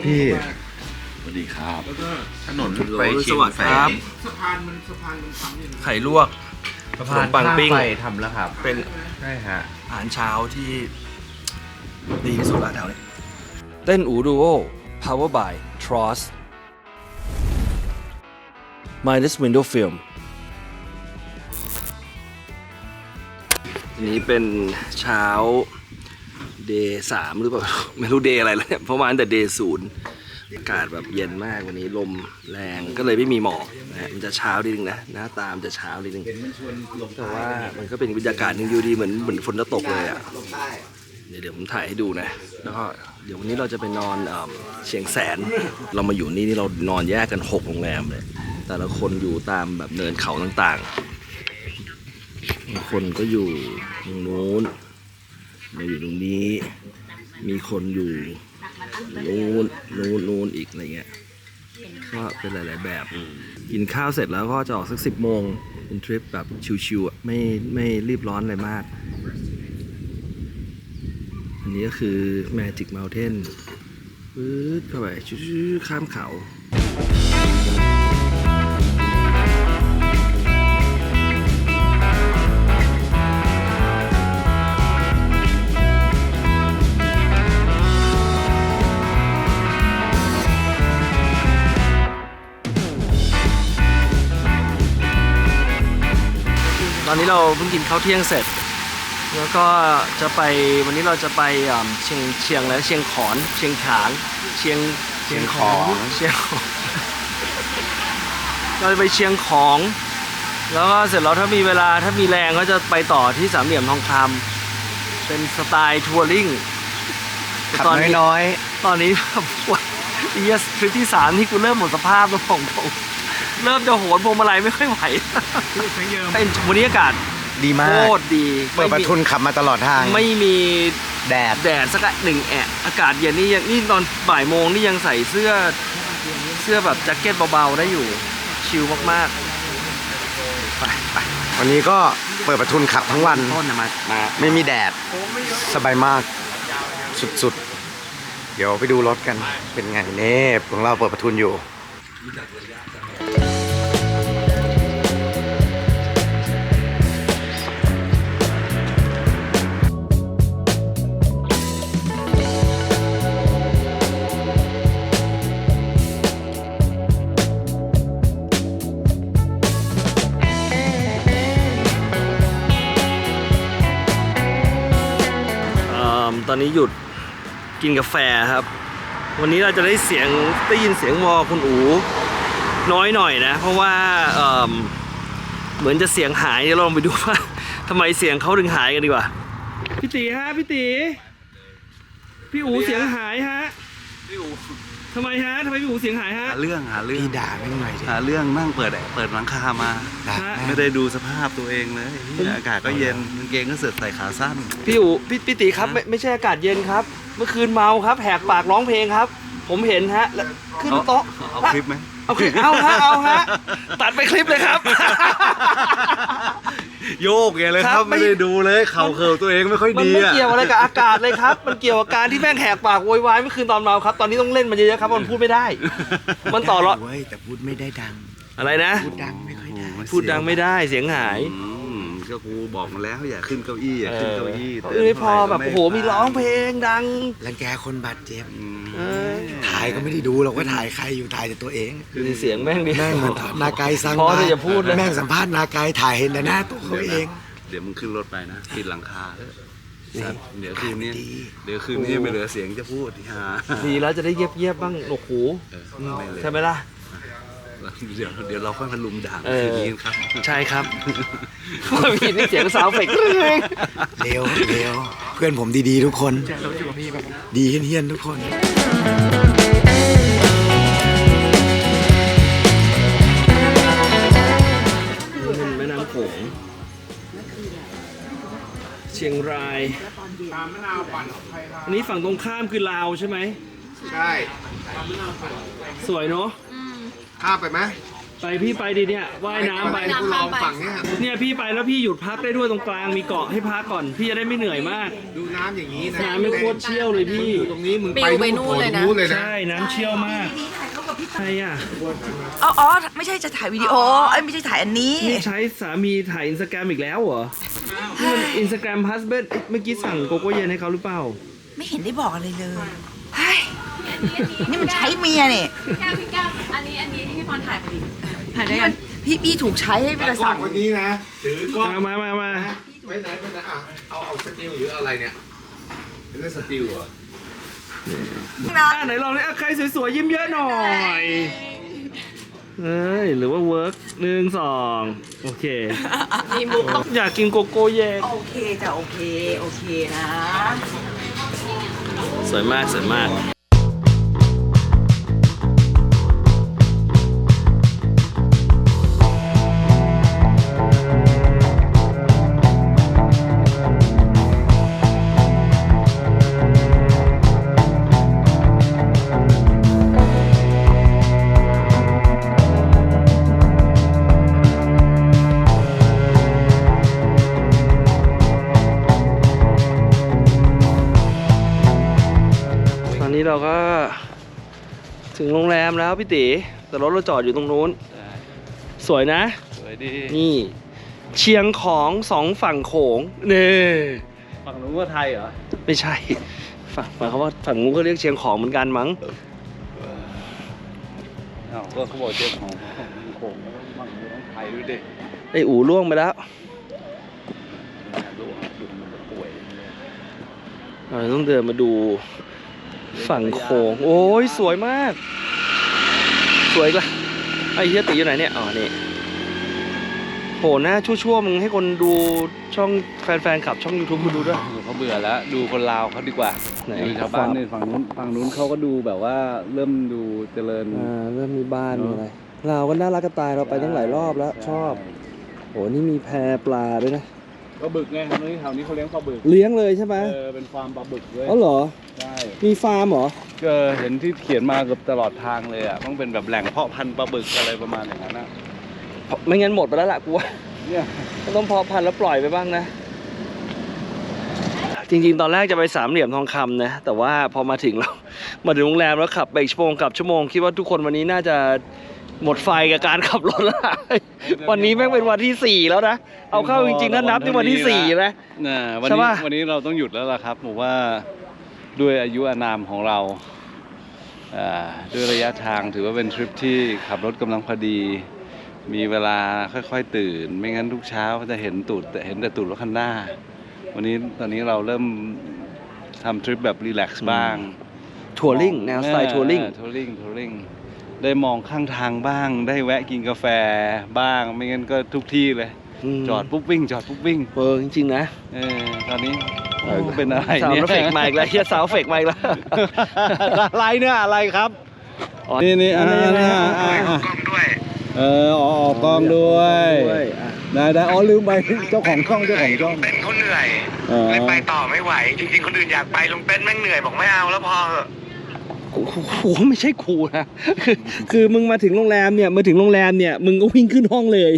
พี่ สวัสดีครับ แล้วก็ถนน ไปเชียงแสน สะพานมันทำอยู่นะ ไข่ลวก สะ ข พาน นมปังปิ้ง ข้ามไปทำแล้วครับ เป็น ใช่ฮะ อาหารเช้าที่ดีที่สุดละแถวนี้เต้นอูดูโอ Power by Tross Minus Window Film อันนี้เป็นเช้า Day 3 หรือเปล่า ไม่รู้ Day อะไรแล้วเนี่ยเพราะมาตั้งแต่ Day 0อากาศแบบเย็นมากวันนี้ลมแรงก็เลยไม่มีหมอกนะฮะมันจะเช้านิดนึงนะหน้าตามจะเช้านิดนึงแต่ว่ามันก็เป็นบรรยากาศหนึงอยู่ดีเหมือนฝนจะตกเลยอ่ะเดี๋ยวผมถ่ายให้ดูนะแล้วก็เดี๋ยววันนี้เราจะไปนอนเชียงแสนเรามาอยู่นี่เรานอนแยกกัน6 โรงแรมเลยแต่ละคนอยู่ตามแบบเนินเขาต่างๆบางคนก็อยู่ตรงนู้นเราอยู่ตรงนี้มีคนอยู่นู้นอีกอะไรเงี้ยก็เป็นหลายๆแบบกินข้าวเสร็จแล้วก็จะออกสัก10 โมงเป็นทริปแบบชิวๆอ่ะไม่รีบร้อนอะไรมากอันนี้ก็คือ Magic Mountain ปึ๊ดเข้าไปชิวๆข้ามเขาตอนนี้เราเพิ่งกินข้าวเที่ยงเสร็จแล้วก็จะไปวันนี้เราจะไปเชียงแล้วเชียงขอนเชียงขางเชียงของเราจะไปเชียงของแล้วก็เสร็จแล้วถ้ามีเวลาถ้ามีแรงก็จะไปต่อที่สามเหลี่ยมทองคำเป็นสไตล์ทัวริง ขับน้อย ตอนนี้แบบว่าทริปที่ 3ที่กูเริ่มหมดสภาพแล้วผมเริ่มจะโหนพวงมาลัยไม่ค่อยไหวเป็นวันนี้อากาศ ๆ ดีมา โค ก ตรดี เปิดประทุนขับมาตลอดทาง ไม่มี แดด แดดสักหนึ่งแอะอากาศเย็นนี่ตอนบ่ายโมงนี่ยังใส่เสื้อแบบแจ็คเก็ตเบาๆได้อยู่ชิลมากๆไป วันนี้ก็เปิดประทุนขับทั้งวัน ต้นมา ไม่มีแดด สบายมาก สุดๆ เดี๋ยวไปดูรถกัน เป็นไงเน่ของเราเปิดประทุนอยู่ ตอนนี้หยุดกินกาแฟครับ วันนี้เราจะได้ยินเสียงวอคุณอูน้อยหน่อยนะเพราะว่าเหมือนจะเสียงหายเดี๋ยวเราลองไปดูว่าทำไมเสียงเขาถึงหายกันดีกว่าพี่ตีฮะพี่อูเสียงหายฮะพี่อูทำไมพี่อูเสียงหายฮะหาเรื่อง พี่ด่าแม่งหน่อยดิ หาเรื่องนั่งเปิดหลังคามา ด่า ฮะ แม่ง ไม่ได้ดูสภาพตัวเองเลยอากาศก็เย็นกางเกงก็เสือกใส่ขาสั้น พี่อูพี่ตีครับไม่ใช่อากาศเย็นครับ เมื่อคืนเมาครับแหกปากร้องเพลงครับ ผมเห็นฮะแล้วขึ้นโต๊ะ เอาคลิปไหม เอาฮะตัดไปคลิปเลยครับ โยกไงเลยค ครั รับบ ไม่ได้ดูเลยเข่าเคิลตัวเองไม่ค่อย มัน ดี ไม่ อ่ะ เกี่ยวอะไรกับอากาศเลยครับ มันเกี่ยวกับการที่แม่งแหกปากโวยวายเมื่อคืนตอนเมาครับ ตอนนี้ต้องเล่นมันเยอะๆครับ มันพูดไม่ได้ มันต่อรอ เว้ยแต่พูดไม่ได้ดัง อะไรนะ พูดดังไม่ค่อยได้ พูดดังไม่ได้เสียงหาย ก็กูบอกมาแล้วอย่าขึ้นเก้าอี้อย่าขึ้นเก้าอี้ ไม่พอแบบโอ้โหมีร้องเพลงดัง รังแกคนบาดเจ็บ เออ ถ่ายก็ไม่ได้ดูหรอกว่าถ่ายใครอยู่ถ่ายแต่ตัวเอง คือเสียงแม่งดิ แม่งเหมือนนาไกสร้าง พอ บ้าน ที่จะพูดเลย แม่งสัมภาษณ์นาไกถ่ายเห็นแต่หน้าตัวเขาเอง เดี๋ยวมึงขึ้นรถไปนะปิดหลังคาสัตว์เดี๋ยวคืนนี้ ดี เดี๋ยวคืนนี้ไม่เหลือเสียงจะพูดที่ฮา ดีแล้วจะได้เยียบๆบ้างโอ้โห ไม่เลย ใช่ไหมล่ะ เดี๋ยวเราค่อยมาลุมด่า เออ คืนนี้ครับ ใช่ครับมีนี่เสียงสาวเฟกเอง เร็วเพื่อนผมดีๆทุกคน ดีเฮี้ยนๆทุกคน เป็นแม่น้ำโขงเชียงราย ตามมะนาวปั่นของใครครับ อันนี้ฝั่งตรงข้ามคือลาวใช่ไหม ใช่ สวยเนาะ ข้ามไปไหม ไปพี่ไปดิเนี่ยว่ายน้ำไป กูลองฝั่งเนี้ย เนี่ยพี่ไปแล้วพี่หยุดพักได้ด้วยตรงกลางมีเกาะให้พักก่อนพี่จะได้ไม่เหนื่อยมาก ดูน้ำอย่างนี้นะ น้ำไม่โคตรเชี่ยวเลยพี่ อยู่ตรงนี้มึง ปิวไปนู่นเลยนะ เลยนะ ใช่น้ำเชี่ยวมากใช่อ่ะ อ๋อ ไม่ใช่จะถ่ายวิดีโอเอ้ยไม่ใช่ถ่ายอันนี้ นี่ใช้สามีถ่ายอินสตาแกรมอีกแล้วเหรอนี่มันอินสตาแกรมฮัสเบนเมื่อกี้สั่งโกโก้เย็นให้เขาหรือเปล่า ไม่เห็นได้บอกอะไรเลยเฮ้ยนี่มันใช้เมียเนี่ย พี่แก้วอันนี้ที่พี่พรถ่ายพอดี ถ่ายได้กันพี่ถูกใช้ให้ไป กล้ สั่ อง ง วันนี้นะถือกล้อง มา ไว้ไหนไปไหนอ่ะเอาสติลหรืออะไรเนี่ยเป็นเรื่องสติลเหรอ ไหนลองเลยใครสวยๆยิ้มเยอะหน่อยเฮ้ยหรือว่าเวิร์ก1 2โอเค มีมุกต้อง อยากกินโกโก้เย็น โอเคจ้ะโอเคนะ สวยมากสวยมากตอนนี้เราก็ถึงโรงแรมแล้วพี่ตีแต่รถเราจอดอยู่ตรงนู้นสวยนะ สวยดี นี่เชียงของ2ฝั่งโขงนี่ ฝั่งนู้นก็ไทยเหรอ ไม่ใช่ฝั่งหมายความว่าฝั่งนู้นก็เรียกเชียงของเหมือนกันมั้ง อ้าวก็เขาบอกเจ้าของโขงฝั่งนู้นต้องไทยด้วยดิ ไอ้อู่ล่วงไปแล้ว ลูกมันจะป่วย เราต้องเดินมาดูฝั่งโขงโอ้ยสวยมากสวยอีกละไอ้เฮียตีอยู่ไหนเนี่ยอ๋อนี่โหหน้าชั่วๆมึงให้คนดูช่องแฟนๆขับช่อง YouTube คุณดูด้วย เขาเบื่อแล้วดูคนลาวเขาดีกว่า ไหน ดูชาวบ้านนี่ฝั่งนู้นเขาก็ดูแบบว่าเริ่มดูเจริญ เริ่มมีบ้านมีอะไรเราก็น่ารักกระตายเราไปตั้งหลายรอบแล้วชอบโหนี่มีแพปลาด้วยนะ ปลาบึกไงแถวนี้เขาเลี้ยงปลาบึก เลี้ยงเลยใช่ไหม เป็นฟาร์มปลาบึกเลย อ๋อเหรอ ใช่ มีฟาร์มเหรอ ก็เห็นที่เขียนมาเกือบตลอดทางเลยอ่ะต้องเป็นแบบแหล่งเพาะพันธุ์ปลาบึกอะไรประมาณอย่างนั้นนะ ไม่งั้นหมดไปแล้วล่ะกูว่า เนี่ย ก็ต้องเพาะพันธุ์แล้วปล่อยไปบ้างนะ จริงๆ ตอนแรกจะไปสามเหลี่ยมทองคำนะ แต่ว่าพอมาถึงแล้ว มาถึงโรงแรมแล้วขับไปอีกชั่วโมงกลับชั่วโมงคิดว่าทุกคนวันนี้น่าจะหมดไฟกับการขับรถแล้วล่ะ วันนี้แม่งเป็นวันที่ 4 แล้วนะ เอาเข้าจริงๆถ้านับนี่วันที่4นะ วัน ใช่ นี้ ปะ วันนี้เราต้องหยุดแล้วล่ะครับผมว่าด้วยอายุอานามของเราด้วยระยะทางถือว่าเป็นทริปที่ขับรถกำลังพอดี มีเวลาค่อยๆตื่น ไม่งั้นทุกเช้าจะเห็นแต่ตูดรถคันหน้า ตอนนี้เราเริ่มทำทริปแบบรีแลกซ์บ้าง ทัวริงแนวสไตล์ทัวริง ทัวริงได้มองข้างทางบ้าง ได้แวะกินกาแฟบ้าง ไม่งั้นก็ทุกที่เลย จอดปุ๊บวิ่งจอดปุ๊บวิ่ง จริงๆนะ ตอนนี้เป็นอะไร สาว เนี่ย เฟกมาอีกแล้วเฮียสาวเฟกมาอีกแล้ว อะไรเนี่ยอะไรครับ อ๋อ นี่ อันนี้อะไรฮะ ออกกล้องด้วย ได้อ๋อลืมไปเจ้าของช่อง เต้นเขาเหนื่อยเลยไปต่อไม่ไหว จริงๆ คนอื่นอยากไปลุงเต้นแม่งเหนื่อยบอกไม่เอาแล้วพอเหอะ โอ้โหไม่ใช่ครูนะ คือมึงมาถึงโรงแรมเนี่ยมึงก็วิ่งขึ้นห้องเลย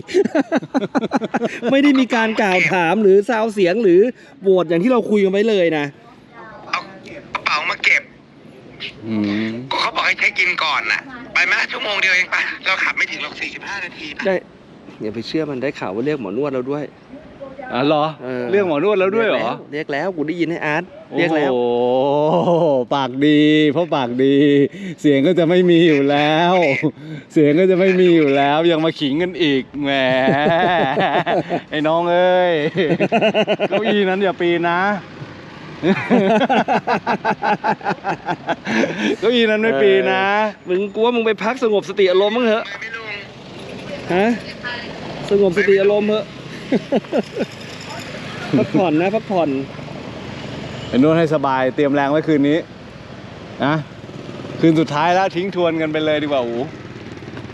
ไม่ได้มีการกล่าวถามหรือซาวเสียงหรือโหวตอย่างที่เราคุยกันไว้เลยนะ เอากระเป๋ามาเก็บก็เขาบอกให้เช็คอินก่อนน่ะ ไปไหมชั่วโมงเดียวเองไปเราขับไม่ถึงหรอก45 นาทีไป ได้อย่าไปเชื่อมันได้ข่าวว่าเรียกหมอนวดเราด้วย เหรอเรื่องหมอนวดแล้วด้วยเหรอ เรียกแล้วกูได้ยินให้อาร์ตเรียกแล้ว โอ้ปากดีเพราะปากดี เสียงก็จะไม่มีอยู่แล้ว เสียงก็จะไม่มีอยู่แล้วยังมาขิงกันอีกแหม ไอ้น้องเอ้ยเก้าอี้นั้นอย่าปีนนะ เก้าอี้นั้นไม่ปีนนะ มึงกูว่ามึงไปพักสงบสติอารมณ์มั้งเถอะ ไม่ลุง ฮะสงบสติอารมณ์เถอะ พักผ่อนนะพักผ่อน ไปนวดให้สบายเตรียมแรงไว้คืนนี้นะคืนสุดท้ายแล้วทิ้งทวนกันไปเลยดีกว่าอู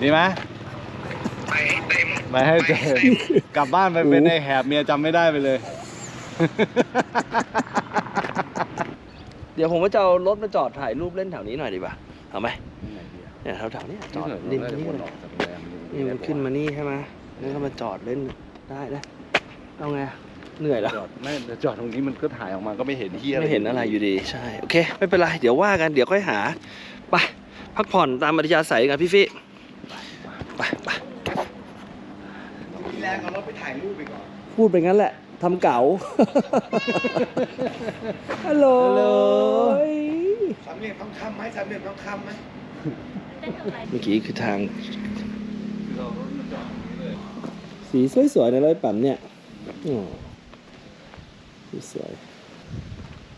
ดีไหม ไปให้เต็ม ไปให้เจอกลับบ้านไปเป็นไอ้แหบเมียจำไม่ได้ไปเลย เดี๋ยวผมว่าจะเอารถมาจอดถ่ายรูปเล่นแถวนี้หน่อยดีป่ะเอาไหมเนี่ยแถวๆนี้จอดริมนี้เลย นี่มันขึ้นมานี่ใช่ไหมแล้วก็มาจอดเล่นได้นะเอาไงเหนื่อยแล้ว จอดไม่จอดตรงนี้มันก็ถ่ายออกมาก็ไม่เห็นเฮีย ไม่เห็นอะไรอยู่ดีใช่โอเคไม่เป็นไรเดี๋ยวว่ากันเดี๋ยวค่อยหาไปพักผ่อนตามอัธยาศัยกันพี่ฟี่ไปทีแรกเอารถไปถ่ายรูปไปก่อนพูดไปงั้นแหละทำเก๋า ฮัลโหล สามเหลี่ยมทองคำไหมสามเหลี่ยมทองคำไหม เมื่อกี้คือทางสีสวยๆในร้อยปั่นเนี่ยสวยๆ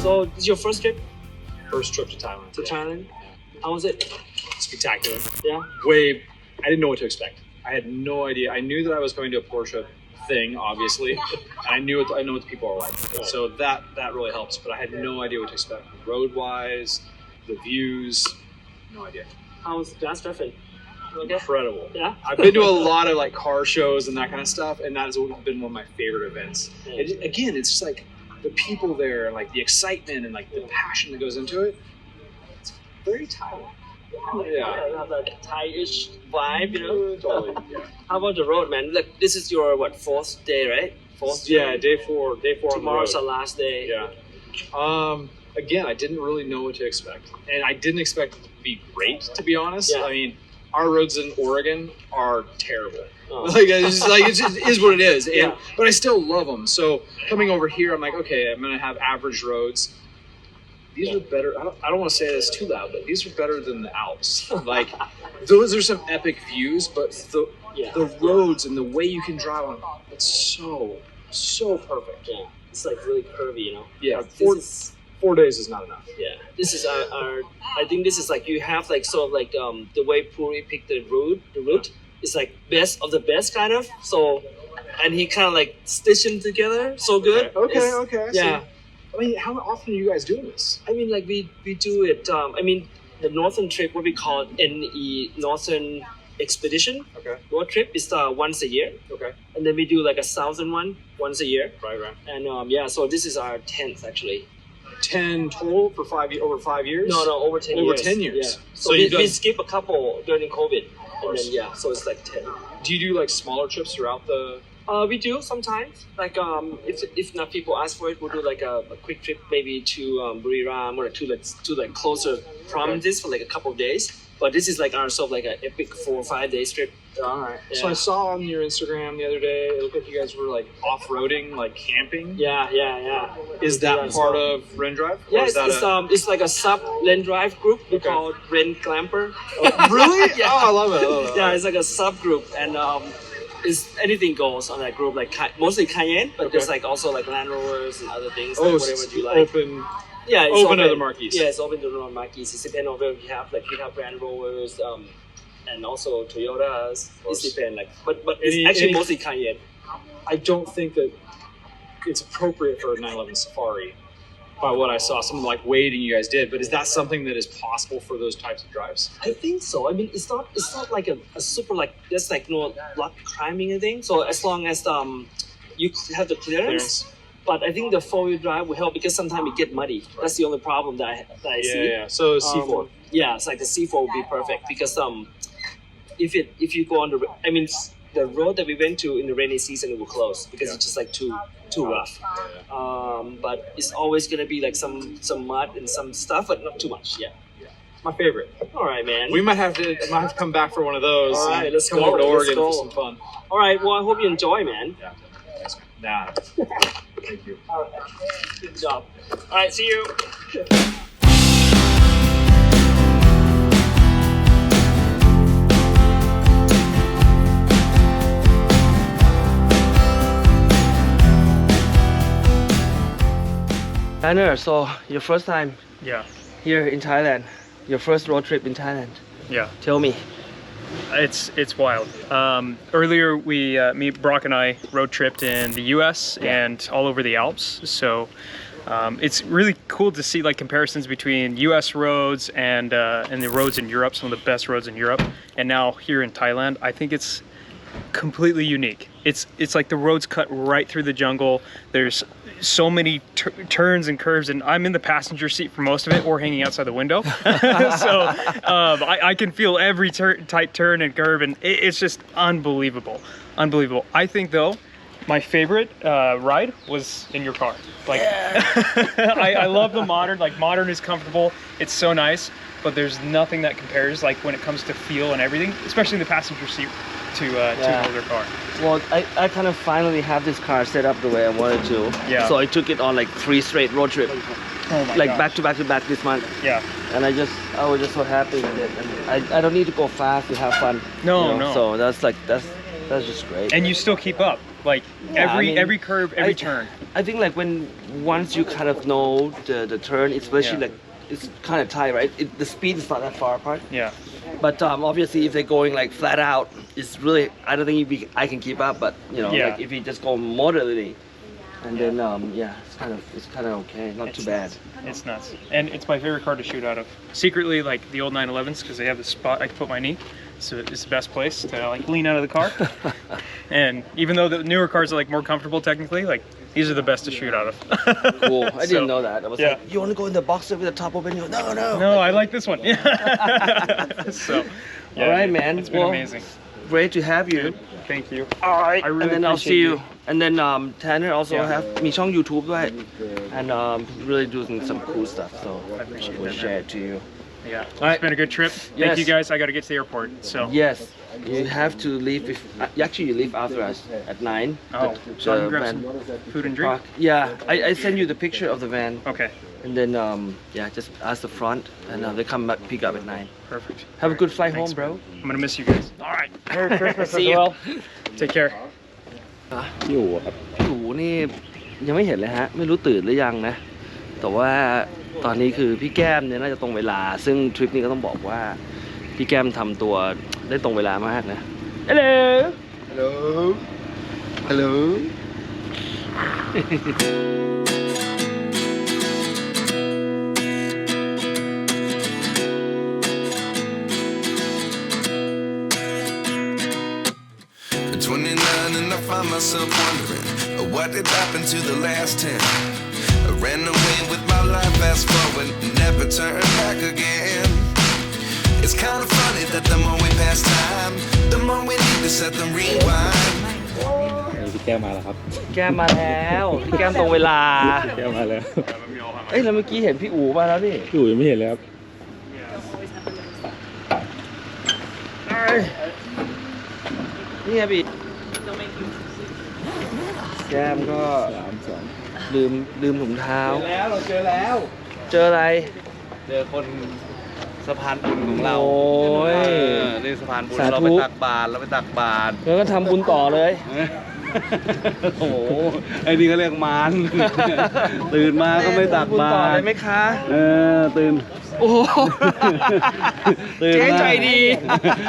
So, this is your first trip First trip to Thailand. to Thailand? How was it? Spectacular. Yeah? I didn't know what to expect. I had no idea. I knew that I was going to a Porsche thing, obviously, and I know what the people are like. So that really helps. But I had no idea what to expect. Road wise, the views, no idea. How's gas traffic? Okay. Incredible. Yeah? I've been to a lot of like car shows and that kind of stuff, and that has been one of my favorite events. Again, it's just like the people there, and like the excitement and like the passion that goes into it. It's very Thailand. Yeah. Have that Thai-ish vibe, you know? Totally. Yeah. How about the road, man? Like, this is your, fourth day, right? Fourth Yeah, day? day four. Tomorrow's the on the road. last day. Yeah. Again, I didn't really know what to expect, and I didn't expect it to be great, to be honest. Yeah. I mean, our roads in Oregon are terrible. Oh. Like, it just is what it is. And, Yeah. But I still love them. So coming over here, I'm like, okay, I'm gonna have average roads. These are better. I don't want to say this too loud, but these are better than the Alps. Like, those are some epic views, but the roads and the way you can drive on, it's so perfect. Yeah. It's like really curvy, you know? Yeah, Like, this is, 4 days is not enough. yeah. This is our I think this is like, you have like sort of like, the way Puri picked the route is like best of the best kind of. So, and he kind of like stitched them together so good. It's- Okay. I see. Yeah. I mean, how often are you guys doing this? I mean, like we do it. I mean, the northern trip, what we call NE Northern Expedition Okay. road trip, is once a year, Okay. and then we do like a southern one once a year. Right. And yeah, so this is our 10th actually. 10 total for over 5 years? No, over 10 Over years. 10 years. Yeah. So So you've we done- skip a couple during COVID, and then yeah, so it's like 10. Do you do like smaller trips throughout the? We do sometimes. Like if not people ask for it, we'll do like a quick trip maybe to Buriram or to like closer provinces for like a couple of days. But this is like our sort of like an epic 4 or 5 day trip. All right. Yeah. So I saw on your Instagram the other day, it looked like you guys were like off-roading, like camping. Yeah. Is that part of Ren Drive? Or Yeah, is that it's like a sub Ren Drive group. We Okay. call it Ren Glamper. Really? Yeah. Oh, I love it. Yeah, it's like a subgroup, and it's anything goes on that group. Like mostly Cayenne, but there's like also like Land Rovers and other things. Oh, like so whatever it's you like. open. Yeah, it's open to the marquees. Yeah, it's open to the marquees. It depends on where we have. Like we have Land Rovers, and also Toyotas. It depends. Like, but it's actually mostly Cayenne. I don't think that it's appropriate for a 911 Safari by what I saw, some of the like wading you guys did, but is that something that is possible for those types of drives? I think so. I mean, it's not like a super like there's like no rock climbing or anything. So as long as you have the clearance. But I think the 4-wheel drive will help because sometimes it get muddy. That's the only problem that I see. Yeah. So C4. Yeah, it's like the C4 would be perfect because if you go on the road that we went to in the rainy season, it will close because it's just like too rough. But it's always gonna be like some mud and some stuff, but not too much. Yeah. My favorite. All right, man. We might have to come back for one of those. All right, and let's come go. over to Let's Oregon go. for some fun. All right. Well, I hope you enjoy, man. Yeah. Thanks, man. Nah. Thank you. All right. Good job. All right. See you. Tanner, so your first time Yeah. here in Thailand, your first road trip in Thailand. Yeah. Tell me, It's wild. Earlier, me, Brock, and I road tripped in the U.S. and all over the Alps. So it's really cool to see like comparisons between U.S. roads and the roads in Europe, some of the best roads in Europe, and now here in Thailand. I think it's completely unique. It's like the roads cut right through the jungle. There's so many turns and curves, and I'm in the passenger seat for most of it, or hanging outside the window. So I can feel every tight turn and curve, and it's just unbelievable. I think though, my favorite ride was in your car. Like, I love the modern. Like, modern is comfortable. It's so nice, but there's nothing that compares. Like when it comes to feel and everything, especially in the passenger seat to an older car. Well, I kind of finally have this car set up the way I wanted to. Yeah. So I took it on like 3 straight road trips. Oh my Like gosh. back to back this month. Yeah. And I was just so happy with it. And I don't need to go fast to have fun. No, you know? no. So that's just great. And you still keep up. Like every curve, every turn. I think like once you kind of know the turn, especially like it's kind of tight, right? The speed is not that far apart. Yeah. But obviously, if they're going like flat out, it's really I don't think I can keep up. But you know, like if you just go moderately, and then it's kind of okay, not too bad. It's nuts, and it's my favorite car to shoot out of. Secretly, like the old 911s, because they have the spot I can put my knee. So it's the best place to like lean out of the car. And even though the newer cars are like more comfortable technically, like these are the best to shoot out of. Cool. I didn't know that. I was like, you want to go in the Boxster with the top open? You go, no. No, I like this one. So, all right, man. It's been amazing. Great to have you. Thank you. All right. I really and then I'll see you. appreciate And then Tanner also have มีช่อง YouTube ด้วย and really doing some cool stuff. So I appreciate we'll that, share man. it to you. Yeah, it's been a good trip. Thank Yes. you guys. I got to get to the airport. So Yes, you have to leave. Actually, you leave after us at 9. Oh, so I can grab some food and drink? Yeah, I send you the picture of the van. Okay. And then just ask the front, and they come back pick up at 9. Perfect. Have a good flight Thanks, home, bro. I'm gonna miss you guys. All right. Merry Christmas See as you. well. Take care. พี่อู๋ครับพี่อู๋นี่ยังไม่เห็นเลยฮะไม่รู้ตื่นหรือยังนะแต่ว่าตอนนี้คือพี่แก้มเนี่ยน่าจะตรงเวลาซึ่งทริปนี้ก็ต้องบอกว่าพี่แก้มทำตัวได้ตรงเวลามากนะ Hello At 29 and I find myself wondering what did happen to the last 10. I ran away with my life, fast forward, never turn back again. It's kind of funny that the more we pass time, the more we need to set them rewind. พี่แก้มมาแล้วครับ แก้มมาแล้วพี่แก้มตรงเวลา แก้มมาแล้ว เอ้ยแล้วเมื่อกี้เห็นพี่อู๋มาแล้วนี่ พี่อู๋ยังไม่เห็นเลยครับ นี่ไงพี่แก้มก็ลืมถุงเท้า เราเจอแล้ว เจออะไร เจอคนสะพานบุญของเรา โอ้ย นี่สะพานบุญ สาธุ เราไปตักบาตรแล้วก็ทำบุญต่อเลย โอ้โหไอ้นี่เขาเรียกมาร ตื่นมาก็ไม่ตัก บุญ บา ต่อ ต เล ร ยไหมคะ ตื่น โอ้โห ตื่น เจ๊ มา ใจดี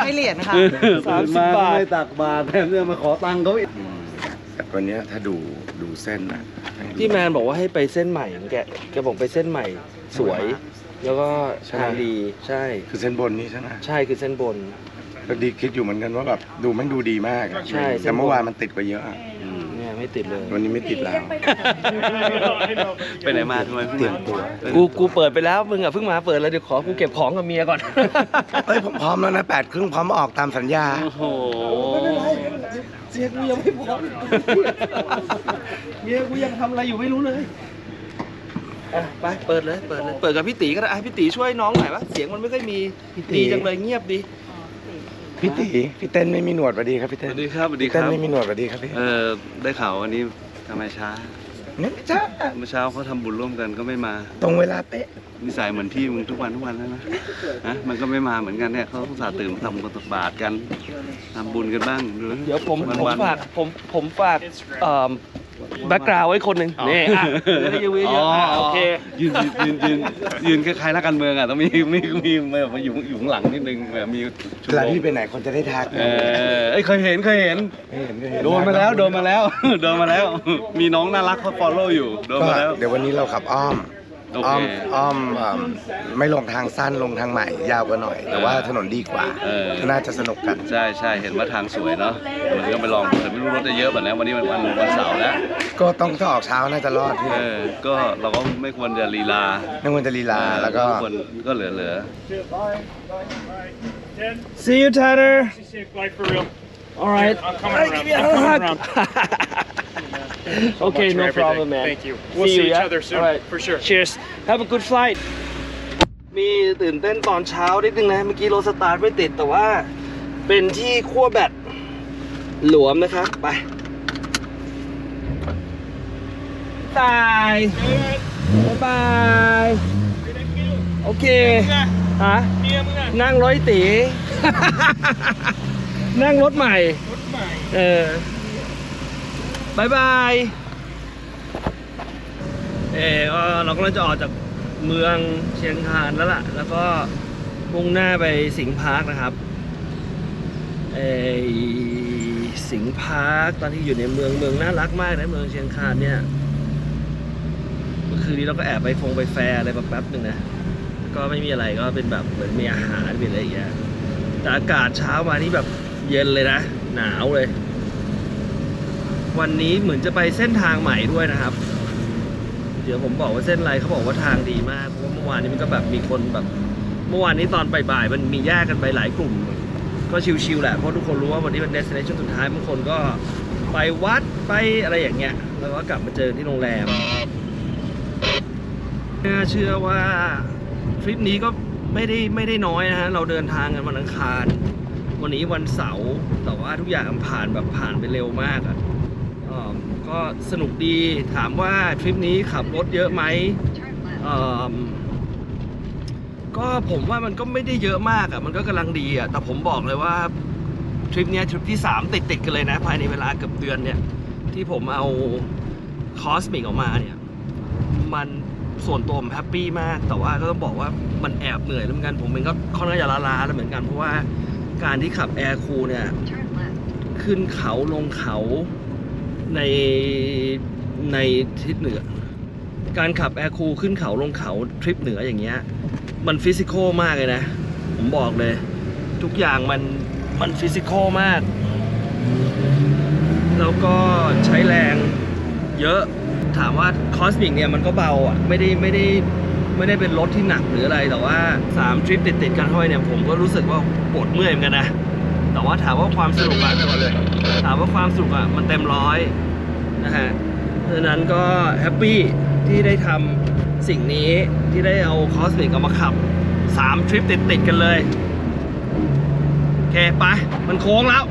ให้เหรียญค่ะ ตื่นมาก็ไม่ตักบาตรแถมเนี่ยมาขอตังค์เขาอีก แต่วันนี้ถ้าดูเส้นนะ พี่แมนบอกว่าให้ไปเส้นใหม่แกบอกไปเส้นใหม่สวย แล้วก็ทางดีใช่ คือเส้นบนนี่ใช่ไหม ใช่คือเส้นบน ก็ดีคิดอยู่เหมือนกันว่าแบบดูแม่งดูดีมากอะ ใช่เส้นบน แต่เมื่อวานมันติดไปเยอะอะ เนี่ยไม่ติดเลย วันนี้ไม่ติดแล้ว ไปไหนมาทำไมเพิ่ง เตรียมตัว กูเปิดไปแล้วมึงอ่ะเพิ่งมาเปิดแล้วเดี๋ยวขอกูเก็บของกับเมียก่อน เฮ้ยผมพร้อมแล้วนะ8:30พร้อมออกตามสัญญา โอ้โห เมียกูยังไม่พร้อมเมียกูยังทำอะไรอยู่ไม่รู้เลยไปเปิดเลยเปิดกับพี่ตีก็ได้ให้พี่ตีช่วยน้องหน่อยวะเสียงมันไม่ค่อยมีดีจังเลยเงียบดี พี่ตีพี่เต้นไม่มีหนวดสวัสดีครับพี่ ส เต้น วัสดีครับสวัสดี พี่ ครั เต้น บ ไม่มีหนวดสวัสดีครับพี่ ได้ข่าววันนี้ทำไมช้า เนี่ยจ้า เมื่อเช้าเขาทำบุญร่วมกันก็ไม่มา ตรงเวลาเป๊ะ นิสัยเหมือนพี่มึงทุกวันแล้วนะมันก็ไม่มาเหมือนกันเนี่ยเขาอุตส่าห์ตื่นทำบุญตักบาตรกันทำบุญกันบ้างดูนะ เดี๋ยวผม วันๆ ฝากผมฝาก แบ็กกราวด์ไว้คนหนึ่งนี่อ่ะให้ยูวีเยอะโอเค ยืนคล้ายๆนักการเมืองอ่ะต้องมีแบบมาอยู่ข้างหลังนิดนึงแบบมี เวลาพี่ไปไหนคนจะได้ทัก เคยเห็นโดนมาแล้ว มีน้องน่ารักเขา follow อยู่โดน ก็ มาแล้ว เดี๋ยววันนี้เราขับอ้อม โอเค ไม่ลงทางสั้นลงทางใหม่ยาวกว่าหน่อย แต่ว่าถนนดีกว่าน่าจะสนุกกัน ใช่เห็นว่าทางสวยเนาะมันก็ไปลองแต่ไม่รู้รถจะเยอะแบบนี้วันนี้วันเสาร์แล้ว ก็ต้องถ้าออกเช้าน่าจะรอดพี่ ก็เราก็ไม่ควรจะลีลา ไม่ควรจะลีลาแล้วก็ ก็เหลือ See you Tanner Like for real. all right I'm coming around. okay no problem man Thank you. We'll see each other soon. all right For sure. cheers have a good flight มีตื่นเต้นตอนเช้านิดนึงนะเมื่อกี้รถสตาร์ทไม่ติดแต่ว่าเป็นที่ขั้วแบตหลวมนะครับไปบายบายโอเคฮะนั่งรถตี นั่งรถใหม่บายบายเรากำลังจะออกจากเมืองเชียงคานแล้วล่ะแล้วก็มุ่งหน้าไปสิงห์พาร์คนะครับสิงห์พาร์คตอนที่อยู่ในเมืองน่ารักมากนะเมืองเชียงคานเนี่ยเมื่อคืนนี้เราก็แอบไปแฟร์อะไรแป๊บนึงนะก็ไม่มีอะไรก็เป็นแบบเหมือนมีอาหารเป็นอะไรอย่างเงี้ยแต่อากาศเช้ามานี่แบบเย็นเลยนะหนาวเลยวันนี้เหมือนจะไปเส้นทางใหม่ด้วยนะครับเดี๋ยวผมบอกว่าเส้นอะไรเขาบอกว่าทางดีมากเพราะว่าเมื่อวานนี้มันก็แบบมีคนแบบเมื่อวานนี้ตอนบ่ายๆมันมีแยกกันไปหลายกลุ่มก็ชิลๆแหละเพราะทุกคนรู้ว่าวันนี้เป็น destination สุดท้ายบางคนก็ไปวัดไปอะไรอย่างเงี้ยแล้วก็กลับมาเจอที่โรงแรมน่าเชื่อว่าทริปนี้ก็ไม่ได้น้อยนะฮะเราเดินทางกันวันอังคารวันนี้วันเสาร์แต่ว่าทุกอย่างผ่านไปเร็วมากอ่ะก็สนุกดีถามว่าทริปนี้ขับรถเยอะไหมก็ผมว่ามันก็ไม่ได้เยอะมากอ่ะมันก็กำลังดีอ่ะแต่ผมบอกเลยว่าทริปนี้ทริปที่3ติดกันเลยนะภายในเวลาเกือบเดือนเนี่ยที่ผมเอาคอสมิกออกมาเนี่ยมันส่วนตัวผมแฮปปี้มากแต่ว่าก็ต้องบอกว่ามันแอบเหนื่อยแล้วเหมือนกันผมเองก็ค่อนข้างจะล้าๆแล้วเหมือนกันเพราะว่าการที่ขับแอร์คูลเนี่ยขึ้นเขาลงเขาในทิศเหนือการขับแอร์คูลขึ้นเขาลงเขาทริปเหนืออย่างเงี้ยมันฟิสิกอลมากเลยนะผมบอกเลยทุกอย่างมันฟิสิกอลมากแล้วก็ใช้แรงเยอะถามว่าคอสมิกเนี่ยมันก็เบาอ่ะไม่ได้เป็นรถที่หนักหรืออะไรแต่ว่า3ทริปติดกันเข้าไปเนี่ยผมก็รู้สึกว่าปวดเมื่อยเหมือนกันนะแต่ว่าถามว่าความสนุกอ่ะมันเต็มร้อยนะฮะเพราะฉะนั้นก็แฮปปี้ที่ได้ทำสิ่งนี้ที่ได้เอาคอสมิกเอามาขับ3ทริปติดกันเลยโอเคไปมันโค้งแล้ว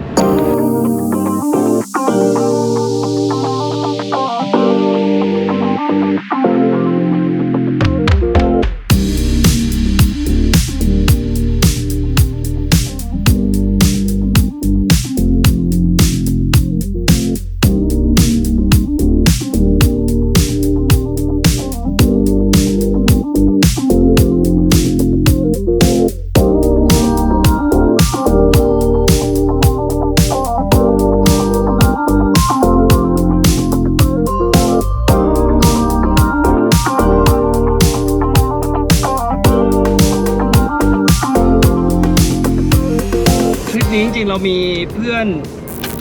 ริงๆเรามีเพื่อน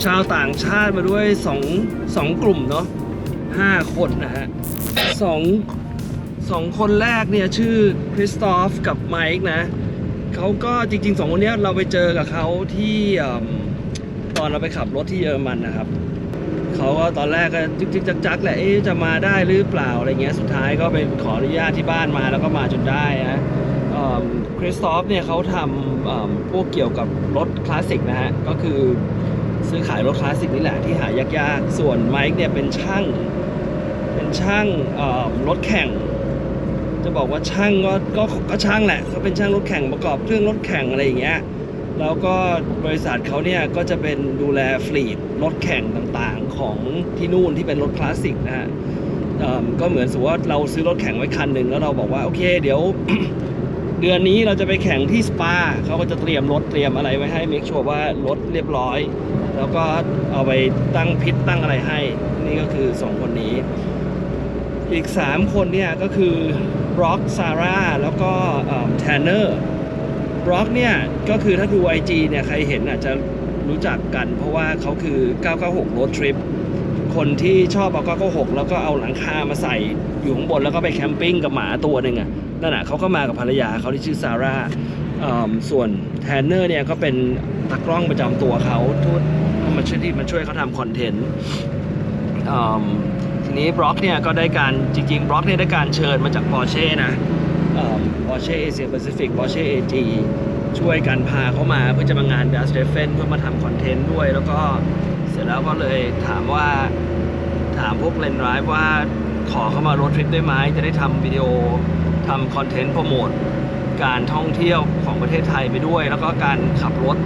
ชาวต่างชาติมาด้วยสองกลุ่มเนาะ5 คนนะฮะสองคนแรกเนี่ยชื่อคริสตอฟกับไมค์นะเขาก็จริงๆ2 คนนี้เราไปเจอกับเขาที่ตอนเราไปขับรถที่เยอรมันนะครับเขาก็ตอนแรกก็จิกๆจักๆแหละจะมาได้หรือเปล่าอะไรเงี้ยสุดท้ายก็ไปขออนุญาตที่บ้านมาแล้วก็มาจนได้นะคริสตอฟเนี่ยเขาทำพวกเกี่ยวกับรถคลาสสิกนะฮะก็คือซื้อขายรถคลาสสิกนี่แหละที่หายากๆส่วนไมค์เนี่ยเป็นช่างรถแข่งจะบอกว่าช่างก็ช่างแหละเขาเป็นช่างรถแข่งประกอบเครื่องรถแข่งอะไรอย่างเงี้ย แล้วก็บริษัทเขาเนี่ยก็จะเป็นดูแลฟลีดรถแข่งต่างๆของที่นู่นที่เป็นรถคลาสสิกนะฮะก็เหมือนสมมติว่าเราซื้อรถแข่งไว้คันหนึ่งแล้วเราบอกว่าโอเคเดี๋ยว เดือนนี้เราจะไปแข่งที่สปาเขาก็จะเตรียมรถเตรียมอะไรไว้ให้เมคชัวร์ว่ารถเรียบร้อยแล้วก็เอาไปตั้งพิทตั้งอะไรให้นี่ก็คือ2คนนี้อีก3คนเนี่ยก็คือบล็อกซาร่าแล้วก็แทนเนอร์บล็อกเนี่ยก็คือถ้าดู IG เนี่ยใครเห็นอาจจะรู้จักกันเพราะว่าเขาคือ996 Road Trip คนที่ชอบเอา996แล้วก็เอาหลังคามาใส่อยู่ข้างบนแล้วก็ไปแคมปิ้งกับหมาตัวหนึ่งอ่ะนั่นแหะเขาก็มากับภรรยาเขาที่ชื่อซาร่าส่วนแทนเนอร์เนี่ยก็เป็นตากล้องประจำตัวเขาทุกมาช่วยเขาทำคอนเทนต์ทีนี้บล็อกเนี่ยก็ได้การจริงๆบล็อกเนี่ยได้การเชิญมาจาก Porsche นะPorsche Asia Pacific Porsche AG ช่วยกันพาเขามาเพื่อจะมางาน Dust Treffen เพื่อมาทำคอนเทนต์ด้วยแล้วก็เสร็จแล้วก็เลยถามพวกเลนไดรฟ์ว่าขอเข้ามาโรดทริปได้ไหมจะได้ทำวิดีโอทำคอนเทนต์โปรโมทการท่องเที่ยวของประเทศไทยไปด้วยแล้วก็การขับรถ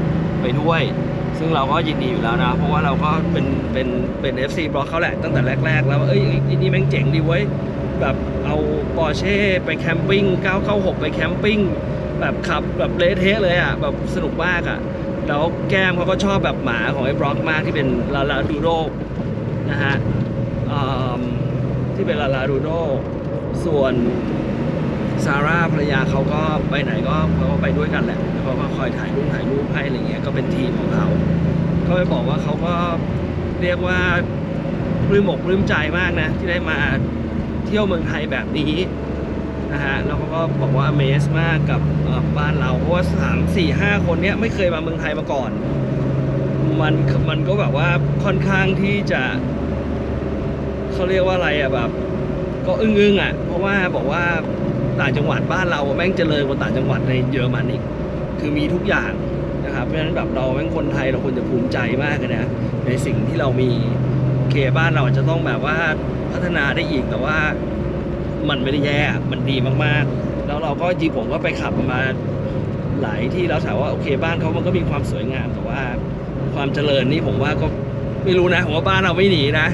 ไปด้วยซึ่งเราก็ยินดีอยู่แล้วนะเพราะว่าเราก็เป็น FC บล็อกเขาแหละตั้งแต่แรกๆแล้วว่านี่แม่งเจ๋งดีเว้ยแบบเอา Porsche ไปแคมปิ้ง996ไปแคมปิ้งแบบขับแบบเละเทะเลยอ่ะแบบสนุกมากอ่ะแล้วแก้มเขาก็ชอบแบบหมาของไอ้บล็อกมากที่เป็นลาลาดูโดนะฮะที่เป็นลาลาดูโดส่วนซาร่าภรรยาเขาก็ไปไหนก็เขาก็ไปด้วยกันแหละแล้วเขาก็คอยถ่ายรูปให้อะไรเงี้ยก็เป็นทีมของเขาก็ไปบอกว่าเขาก็เรียกว่าปลื้มอกปลื้มใจมากนะที่ได้มาเที่ยวเมืองไทยแบบนี้นะฮะแล้วเขาก็บอกว่าเมสมากกับบ้านเราเพราะว่า3-4-5 คนเนี้ยไม่เคยมาเมืองไทยมาก่อนมันก็แบบว่าค่อนข้างที่จะเขาเรียกว่าอะไรอ่ะแบบก็อึ้งอ่ะเพราะว่าบอกว่าต่างจังหวัดบ้านเราแม่งเจริญกว่าต่างจังหวัดในเยอรมันอีกคือมีทุกอย่างนะครับเพราะฉะนั้นแบบเราแม่งคนไทยเราควรจะภูมิใจมากเลยนะในสิ่งที่เรามีโอเคบ้านเราอาจจะต้องแบบว่าพัฒนาได้อีกแต่ว่ามันไม่ได้แย่มันดีมากๆแล้วเราก็จริงผมก็ไปขับมาหลายที่แล้วถามว่าโอเคบ้านเขามันก็มีความสวยงามแต่ว่าความเจริญนี่ผมว่าก็ไม่รู้นะผมว่าบ้านเราไม่หนีนะ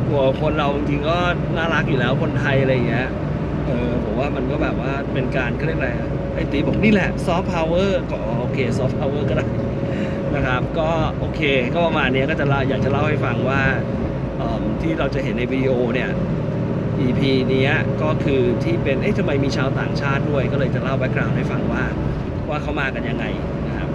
หัวคนเราจริงๆก็น่ารักอยู่แล้วคนไทยอะไรอย่างเงี้ยผมว่ามันก็แบบว่าเป็นการเขาเรียกอะไรไอ้ตีบอกนี่แหละซอฟต์พาวเวอร์ก็โอเคซอฟต์พาวเวอร์ก็ได้นะครับก็โอเคก็ประมาณนี้ก็จะอยากจะเล่าให้ฟังว่าที่เราจะเห็นในวิดีโอเนี่ย EP นี้ก็คือที่เป็นทำไมมีชาวต่างชาติด้วยก็เลยจะเล่าแบ็คกราวด์ให้ฟังว่าเขามากันยังไงนะครับ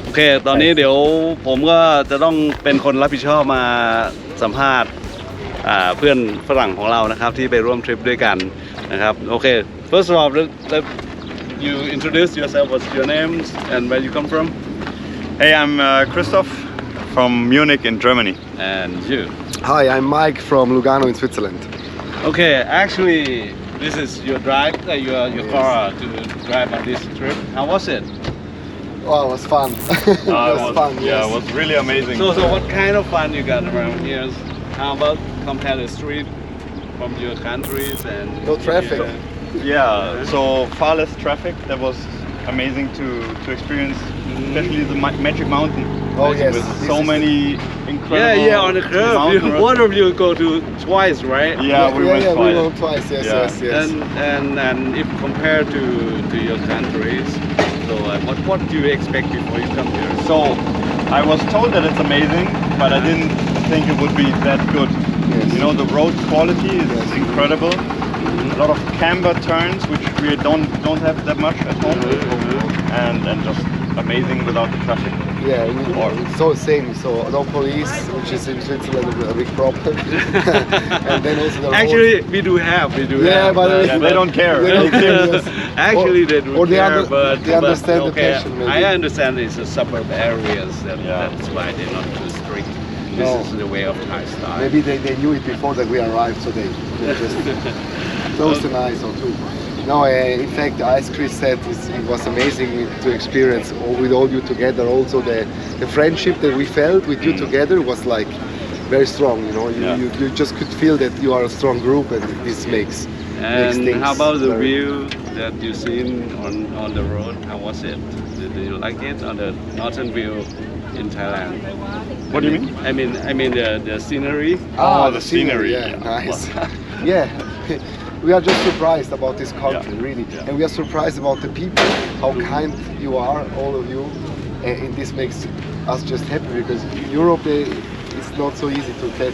โอเคตอนนี้เดี๋ยวผมก็จะต้องเป็นคนรับผิดชอบมาสัมภาษณ์เพื่อนฝรั่งของเรานะครับที่ไปร่วมทริปด้วยกันนะครับโอเค first of all let you introduce yourself what's your name and where you come from Hey, I'm Christoph from Munich in Germany. and you Hi, I'm Mike from Lugano in Switzerland. okay actually this is your drive your car to drive on this trip how was it Oh, it was fun. It was fun. Yeah, it was really amazing. so what kind of fun you got around here how about compare the street from your countries and No traffic. Yeah, so far less traffic. That was amazing to experience, especially the Magic Mountain. Oh, yes. With so many incredible yeah on the curve mountain roads. one of you go to twice right Yeah, we went we twice. went twice. Yes, Yeah. yes. and if compared to your countries so what do you expect before you come here So I was told that it's amazing, but I didn't think it would be that good. Yes. You know, the road quality is incredible. A lot of camber turns, which we don't have that much at home, and just amazing without the traffic. Yeah, it's so same. So no police, which is in Switzerland a big problem. And then also the actually roads. we do have But they don't care. They don't care. Yes. actually they do or they care but they understand the okay, passion. Maybe. I understand it's a suburb areas that's why they're not too strict this is the way of Thai style Maybe they knew it before that we arrived, so they just closed an eye or two. No, in fact, as Chris said, it was amazing to experience with all you together. Also, the friendship that we felt with you together was like very strong. You know, you just could feel that you are a strong group, and this makes And things how about the very- view that you seen on the road? How was it? Do you like it on the northern view in Thailand? What do you mean? I mean the scenery. Oh, the scenery. Yeah, nice. Yeah, we are just surprised about this country, really, and we are surprised about the people, how kind you are, all of you, and this makes us just happy because Europe, it's not so easy to get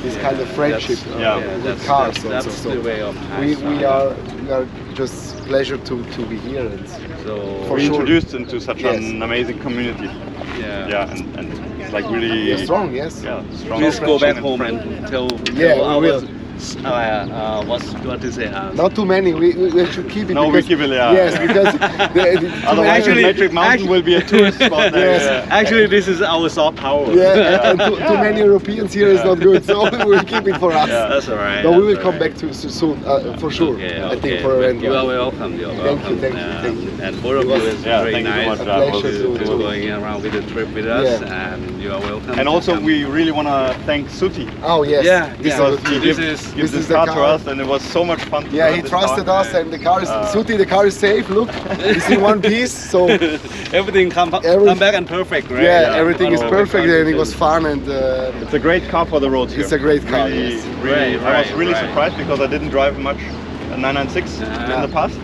this kind of friendship with cars. That's also. the way of Thai we style. are just pleasure to be here, and So for we sure. introduced into such Yes. an amazing community. Yeah. And it's like really You're strong, yes. Yeah, strong. Please go back friendship home and and tell Yeah, our we will. what to say. Not too many. We should keep it. No, we because, keep it, yeah. Yes, because Otherwise, Actually- Metric Mountain will be a tourist spot there. Yes. Yeah. Actually, this is our soft power. Yeah, and too many Europeans here is not good, so we'll keep it for us. Yeah, that's all right. No, we will that's come all back to soon, for sure. Okay, I think okay. for a rent. You are welcome. You are Thank you, welcome. thank you. And both of It you was- is Yeah, very thank you so nice much, A pleasure to to- going around with the trip with us, Yeah. and you are welcome. And to also, come. we really want to thank Suti. Oh yes. Yeah, This yeah. is He This gave is- this is the car to car. us, and it was so much fun. To Yeah, drive he this trusted car. us, and the car is Uh, Suti. The car is safe. Look, it's in one piece. So everything come back and perfect, right? yeah, everything is all perfect, the and it was fun, and It's a great car for the roads. It's here. a great car, Really, yes. really. I was Right, really right. surprised because I didn't drive much a 996 in the past,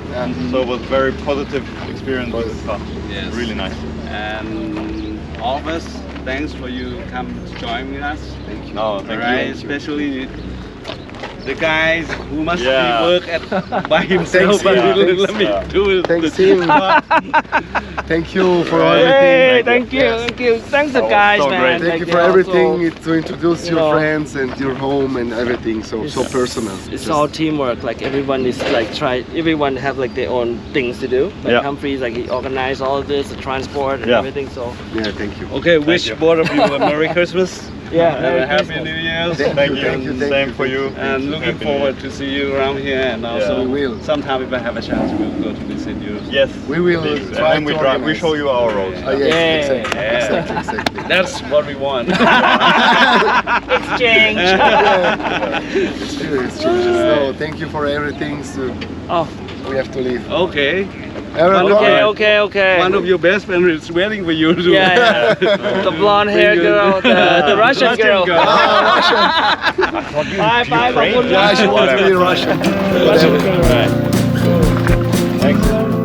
so it was very positive experience with this car. Yes. Really nice. And all of us, thanks for you come joining us. thank you. No, thank Right, you. especially the guys who must Yeah. work by himself, Thanks but him. let me do it. Thanks him. Thank you for Right. everything. Thank you. Thanks the guys, so man. great. Thank you Like, for also, everything, to introduce you your know, friends and your home and everything. So personal. It's all teamwork. Like everyone is like everyone have like their own things to do. Like Yeah. Humphrey's like he organized all of this, the transport and Yeah. everything. So Yeah, thank you. Okay, wish you. both of you a Merry Christmas. yeah, And Merry a Happy Christmas. New Year. Thank you. Same for you. And looking Happy forward to see you around here, and also We will. sometime if I have a chance, we'll go to visit you. Yes. We will please. try And then we to drive. We organize. show you our roads. Yes, Yeah. exactly. That's what we want. Exchange. It's true, it's true. So thank you for everything. So Oh, we have to leave. Okay. Everyone, okay. One of your best friends is waiting for you to. Yeah. The blonde hair girl, the Russian girl. Bye, bye, Ukraine? bye. yeah, she wants to be Russian. Whatever. Thanks.